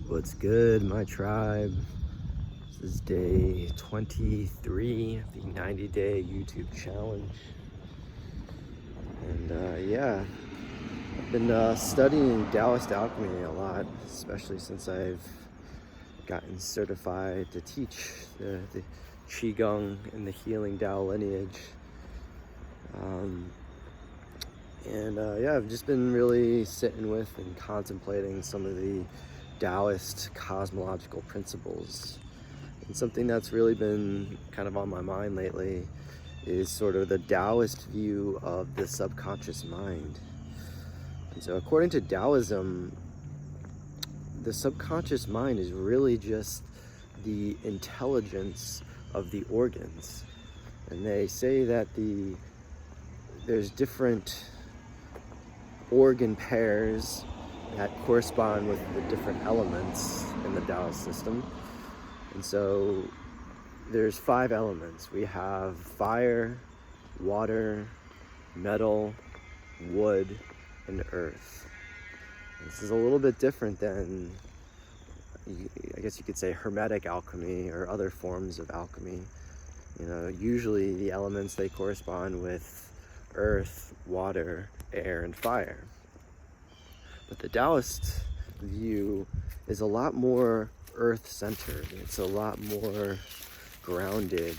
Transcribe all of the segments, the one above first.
What's good, my tribe? This is day 23 of the 90-day YouTube challenge. And I've been studying Taoist alchemy a lot, especially since I've gotten certified to teach the Qigong and the healing Tao lineage. I've just been really sitting with and contemplating some of the Taoist cosmological principles. And something that's really been kind of on my mind lately is sort of the Taoist view of the subconscious mind. And so according to Taoism, the subconscious mind is really just the intelligence of the organs. And they say that there's different organ pairs that correspond with the different elements in the Taoist system. And so there's 5 elements. We have fire, water, metal, wood, and earth. This is a little bit different than, I guess you could say, Hermetic alchemy or other forms of alchemy. Usually the elements, they correspond with earth, water, air, and fire. But the Taoist view is a lot more earth-centered. It's a lot more grounded.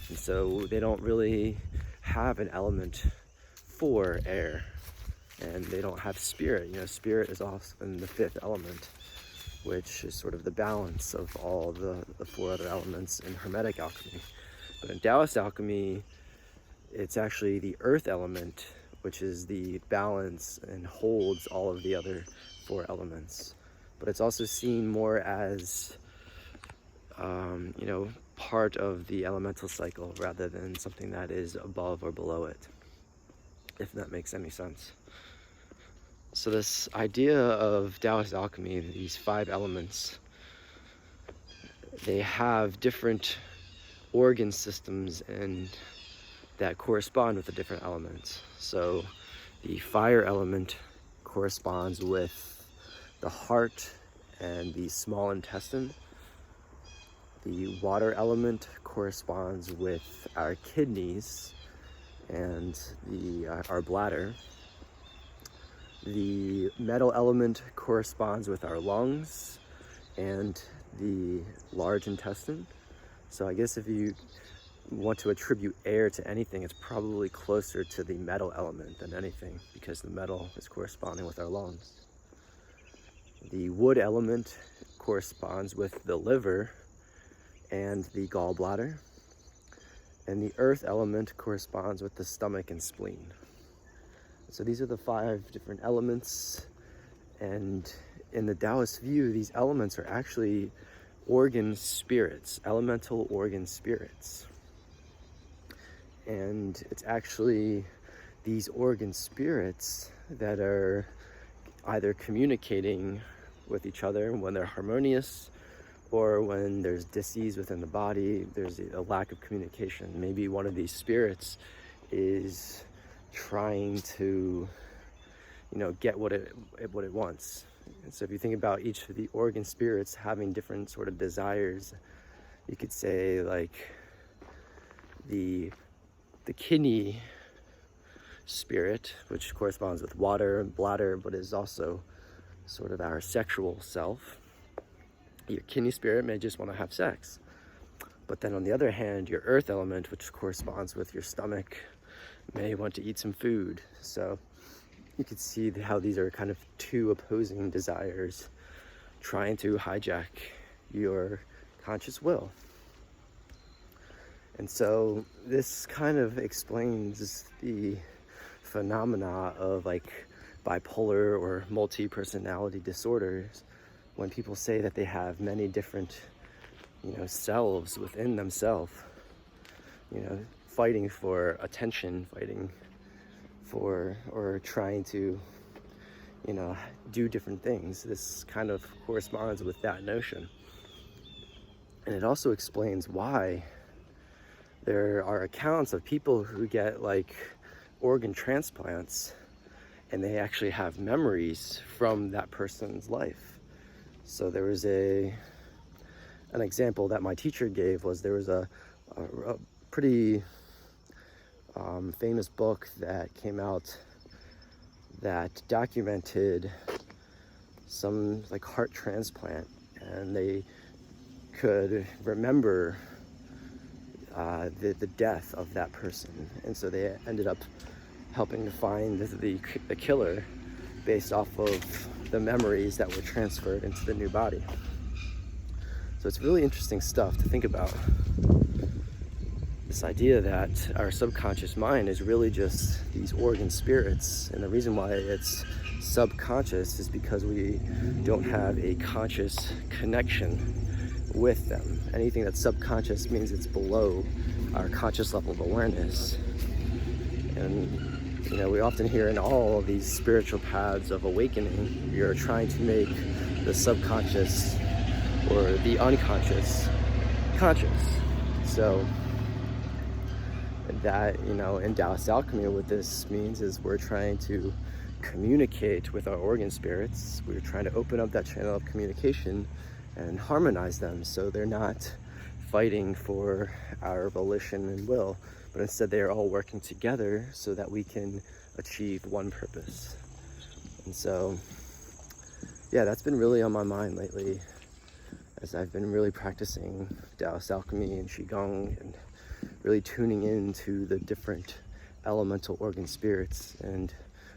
And so they don't really have an element for air. And they don't have spirit. Spirit is often the 5th element, which is sort of the balance of all the 4 other elements in Hermetic alchemy. But in Taoist alchemy, it's actually the earth element, which is the balance and holds all of the other 4 elements. But it's also seen more as, part of the elemental cycle rather than something that is above or below it, if that makes any sense. So this idea of Taoist alchemy, these 5 elements, they have different organ systems and that correspond with the different elements. So the fire element corresponds with the heart and the small intestine. The water element corresponds with our kidneys and our bladder. The metal element corresponds with our lungs and the large intestine. So I guess if you want to attribute air to anything, it's probably closer to the metal element than anything, because the metal is corresponding with our lungs. The wood element corresponds with the liver and the gallbladder. And the earth element corresponds with the stomach and spleen. So these are the 5 different elements. And in the Taoist view, these elements are actually organ spirits, elemental organ spirits. And it's actually these organ spirits that are either communicating with each other when they're harmonious, or when there's disease within the body, there's a lack of communication. Maybe one of these spirits is trying to, get what it wants. And so if you think about each of the organ spirits having different sort of desires, you could say like the kidney spirit, which corresponds with water and bladder, but is also sort of our sexual self. Your kidney spirit may just want to have sex. But then on the other hand, your earth element, which corresponds with your stomach, may want to eat some food. So you could see how these are kind of 2 opposing desires trying to hijack your conscious will. And so this kind of explains the phenomena of like bipolar or multi-personality disorders, when people say that they have many different, selves within themselves, fighting for attention, fighting for, or trying to, do different things. This kind of corresponds with that notion. And it also explains why there are accounts of people who get like organ transplants and they actually have memories from that person's life. So there was an example that my teacher gave. Was there was a pretty famous book that came out that documented some like heart transplant, and they could remember the death of that person, and so they ended up helping to find the killer based off of the memories that were transferred into the new body. So it's really interesting stuff to think about. This idea that our subconscious mind is really just these organ spirits, and the reason why it's subconscious is because we don't have a conscious connection with them. Anything that's subconscious means it's below our conscious level of awareness. And we often hear in all of these spiritual paths of awakening, you're trying to make the subconscious or the unconscious conscious. So that, in Taoist alchemy, what this means is we're trying to communicate with our organ spirits. We're trying to open up that channel of communication and harmonize them so they're not fighting for our volition and will, but instead they are all working together so that we can achieve one purpose. And so, yeah, that's been really on my mind lately as I've been really practicing Taoist alchemy and Qigong and really tuning into the different elemental organ spirits and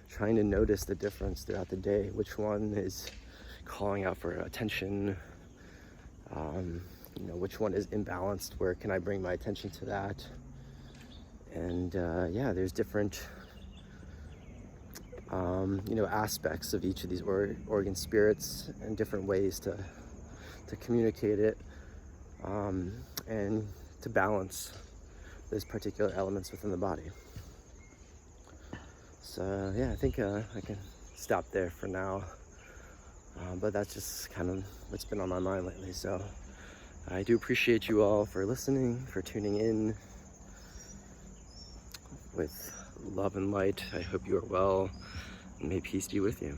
trying to notice the difference throughout the day. Which one is calling out for attention? Which one is imbalanced? Where can I bring my attention to that? And there's different aspects of each of these organ spirits and different ways to communicate it and to balance those particular elements within the body. So I think I can stop there for now, but that's just kind of what's been on my mind lately. So I do appreciate you all for listening, for tuning in. With love and light, I hope you are well, and may peace be with you.